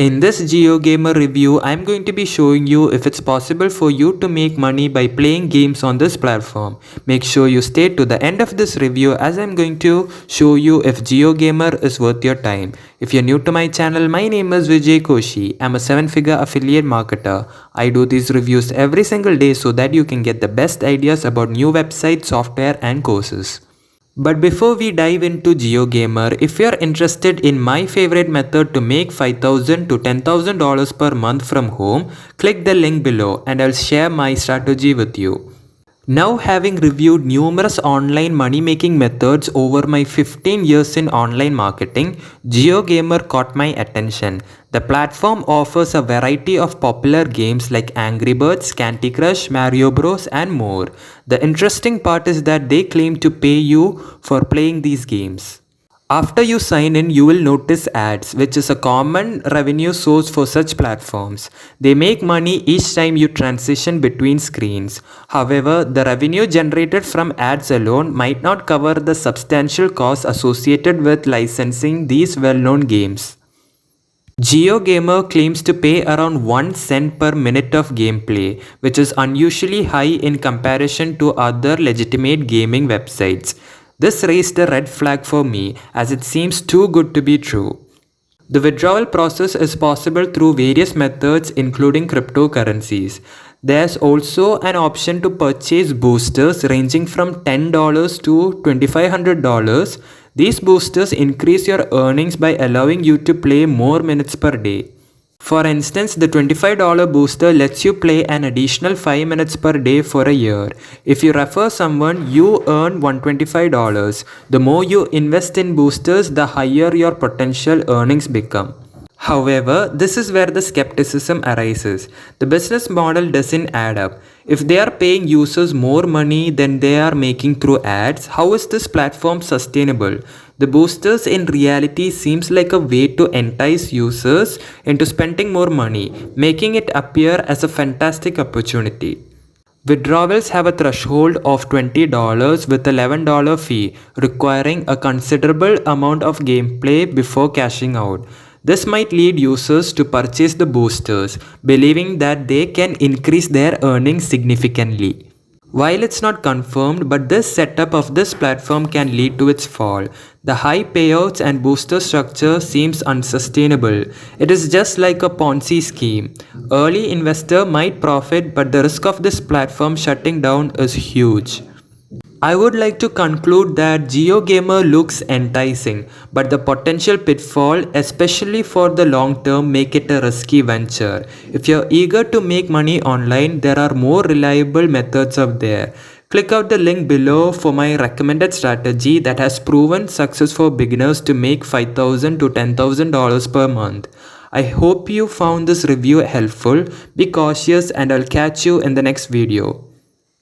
In this GioGamer review, I'm going to be showing you if it's possible for you to make money by playing games on this platform. Make sure you stay to the end of this review as I'm going to show you if GioGamer is worth your time. If you're new to my channel, my name is Vijay Koshi. I'm a 7-figure affiliate marketer. I do these reviews every single day so that you can get the best ideas about new websites, software and courses. But before we dive into GioGamer, if you're interested in my favorite method to make $5,000 to $10,000 per month from home, click the link below and I'll share my strategy with you. Now, having reviewed numerous online money-making methods over my 15 years in online marketing, GioGamer caught my attention. The platform offers a variety of popular games like Angry Birds, Candy Crush, Mario Bros and more. The interesting part is that they claim to pay you for playing these games. After you sign in, you will notice ads, which is a common revenue source for such platforms. They make money each time you transition between screens. However, the revenue generated from ads alone might not cover the substantial costs associated with licensing these well-known games. GioGamer claims to pay around 1 cent per minute of gameplay, which is unusually high in comparison to other legitimate gaming websites. This raised a red flag for me as it seems too good to be true. The withdrawal process is possible through various methods including cryptocurrencies. There's also an option to purchase boosters ranging from $10 to $2,500. These boosters increase your earnings by allowing you to play more minutes per day. For instance, the $25 booster lets you play an additional 5 minutes per day for a year. If you refer someone, you earn $125. The more you invest in boosters, the higher your potential earnings become. However, this is where the skepticism arises. The business model doesn't add up. If they are paying users more money than they are making through ads, how is this platform sustainable? The boosters in reality seems like a way to entice users into spending more money, making it appear as a fantastic opportunity. Withdrawals have a threshold of $20 with a $11 fee, requiring a considerable amount of gameplay before cashing out. This might lead users to purchase the boosters, believing that they can increase their earnings significantly. While it's not confirmed, but this setup of this platform can lead to its fall. The high payouts and booster structure seems unsustainable. It is just like a Ponzi scheme. Early investor might profit, but the risk of this platform shutting down is huge. I would like to conclude that GioGamer looks enticing, but the potential pitfall, especially for the long term, make it a risky venture. If you're eager to make money online, there are more reliable methods out there. Click out the link below for my recommended strategy that has proven success for beginners to make $5,000 to $10,000 per month. I hope you found this review helpful. Be cautious and I'll catch you in the next video.